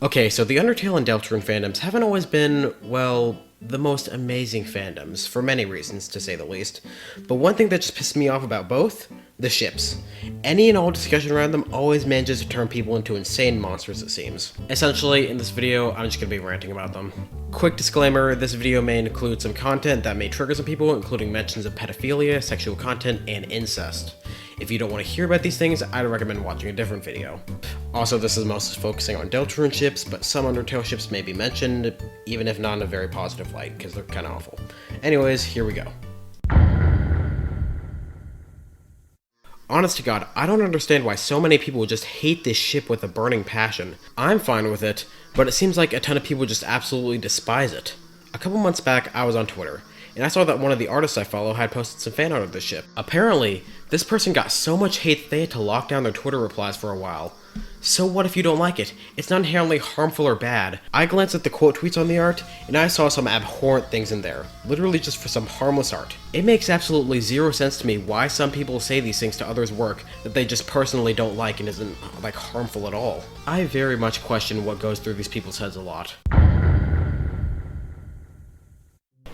Okay, so the Undertale and Deltarune fandoms haven't always been, well, the most amazing fandoms, for many reasons, to say the least. But one thing that just pissed me off about both? The ships. Any and all discussion around them always manages to turn people into insane monsters, it seems. Essentially, in this video, I'm just gonna be ranting about them. Quick disclaimer, this video may include some content that may trigger some people, including mentions of pedophilia, sexual content, and incest. If you don't want to hear about these things, I'd recommend watching a different video. Also, this is mostly focusing on Deltarune ships, but some Undertale ships may be mentioned, even if not in a very positive light, because they're kinda awful. Anyways, here we go. Honest to God, I don't understand why so many people just hate this ship with a burning passion. I'm fine with it, but it seems like a ton of people just absolutely despise it. A couple months back, I was on Twitter, and I saw that one of the artists I follow had posted some fan art of this ship. Apparently, this person got so much hate that they had to lock down their Twitter replies for a while. So what if you don't like it? It's not inherently harmful or bad. I glanced at the quote tweets on the art, and I saw some abhorrent things in there, literally just for some harmless art. It makes absolutely zero sense to me why some people say these things to others' work that they just personally don't like and isn't, like, harmful at all. I very much question what goes through these people's heads a lot.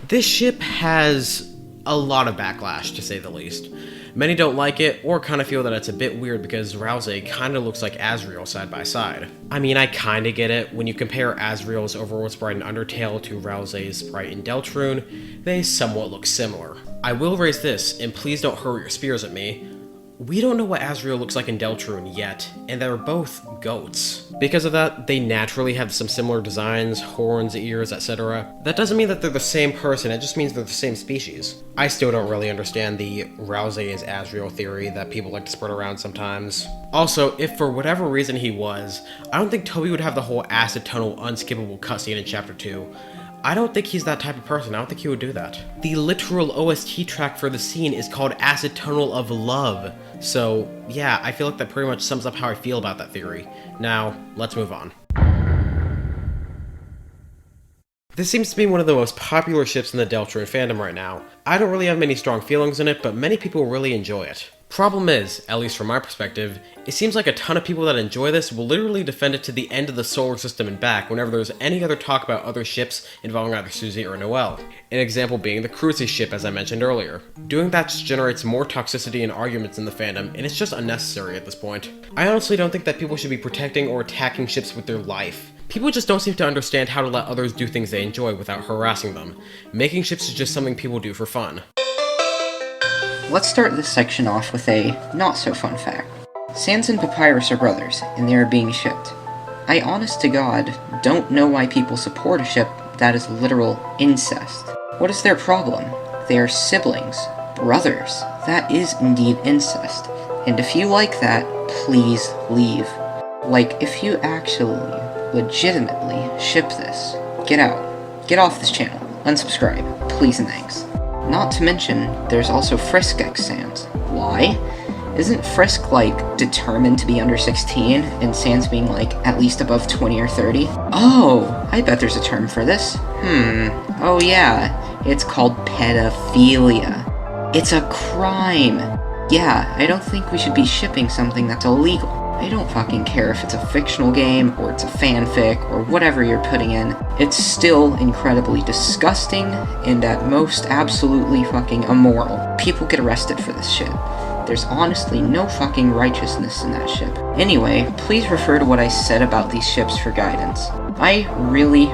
This ship has a lot of backlash, to say the least. Many don't like it, or kind of feel that it's a bit weird because Ralsei kind of looks like Asriel side by side. I mean, I kind of get it. When you compare Asriel's overworld sprite in Undertale to Ralsei's sprite in Deltarune, they somewhat look similar. I will raise this, and please don't hurl your spears at me. We don't know what Asriel looks like in Deltarune yet, and they're both goats. Because of that, they naturally have some similar designs, horns, ears, etc. That doesn't mean that they're the same person, it just means they're the same species. I still don't really understand the Ralsei is Asriel theory that people like to spread around sometimes. Also, if for whatever reason he was, I don't think Toby would have the whole acid tunnel unskippable cutscene in Chapter 2. I don't think he's that type of person. I don't think he would do that. The literal OST track for the scene is called Acid Tunnel of Love. So, yeah, I feel like that pretty much sums up how I feel about that theory. Now, let's move on. This seems to be one of the most popular ships in the Deltarune fandom right now. I don't really have many strong feelings in it, but many people really enjoy it. Problem is, at least from my perspective, it seems like a ton of people that enjoy this will literally defend it to the end of the solar system and back whenever there's any other talk about other ships involving either Susie or Noelle. An example being the Krusie ship, as I mentioned earlier. Doing that just generates more toxicity and arguments in the fandom, and it's just unnecessary at this point. I honestly don't think that people should be protecting or attacking ships with their life. People just don't seem to understand how to let others do things they enjoy without harassing them. Making ships is just something people do for fun. Let's start this section off with a not-so-fun fact. Sans and Papyrus are brothers, and they are being shipped. I honest to God don't know why people support a ship that is literal incest. What is their problem? They are siblings, brothers. That is indeed incest. And if you like that, please leave. Like, if you actually, legitimately ship this, get out. Get off this channel. Unsubscribe. Please and thanks. Not to mention, there's also Frisk X Sans. Why? Isn't Frisk, like, determined to be under 16, and Sans being, like, at least above 20 or 30? Oh, I bet there's a term for this. Oh yeah, it's called pedophilia. It's a crime. Yeah, I don't think we should be shipping something that's illegal. I don't fucking care if it's a fictional game, or it's a fanfic, or whatever you're putting in. It's still incredibly disgusting, and at most absolutely fucking immoral. People get arrested for this shit. There's honestly no fucking righteousness in that ship. Anyway, please refer to what I said about these ships for guidance. I really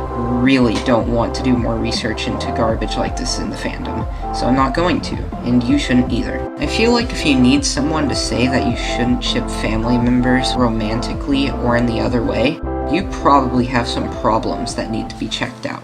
don't want to do more research into garbage like this in the fandom, so I'm not going to, and you shouldn't either. I feel like if you need someone to say that you shouldn't ship family members romantically or in the other way, you probably have some problems that need to be checked out.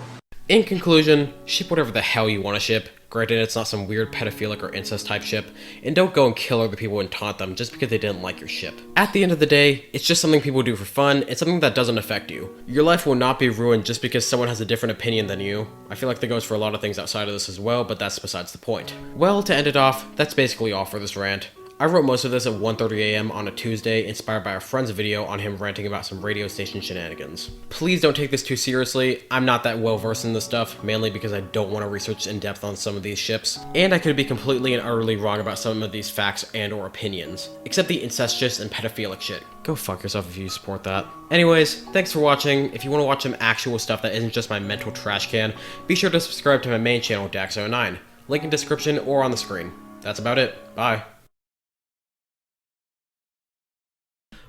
In conclusion, ship whatever the hell you want to ship. Granted, it's not some weird pedophilic or incest type ship, and don't go and kill other people and taunt them just because they didn't like your ship. At the end of the day, it's just something people do for fun, it's something that doesn't affect you. Your life will not be ruined just because someone has a different opinion than you. I feel like that goes for a lot of things outside of this as well, but that's besides the point. Well, to end it off, that's basically all for this rant. I wrote most of this at 1:30 a.m. on a Tuesday, inspired by a friend's video on him ranting about some radio station shenanigans. Please don't take this too seriously. I'm not that well versed in this stuff, mainly because I don't want to research in depth on some of these ships, and I could be completely and utterly wrong about some of these facts and or opinions, except the incestuous and pedophilic shit. Go fuck yourself if you support that. Anyways, thanks for watching. If you want to watch some actual stuff that isn't just my mental trash can, be sure to subscribe to my main channel, DaxTen, link in description or on the screen. That's about it. Bye.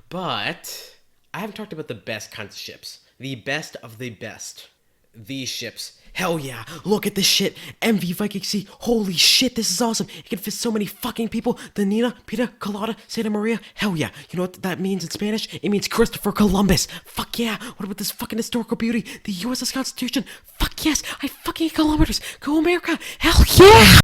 But I haven't talked about the best kinds of ships. The best of the best. These ships. Hell yeah, look at this shit. MV Viking Sea. Holy shit, this is awesome. It can fit so many fucking people. The Nina, Pita, Colada, Santa Maria. Hell yeah. You know what that means in Spanish? It means Christopher Columbus. Fuck yeah. What about this fucking historical beauty? The USS Constitution. Fuck yes. I fucking hate kilometers. Go America. Hell yeah.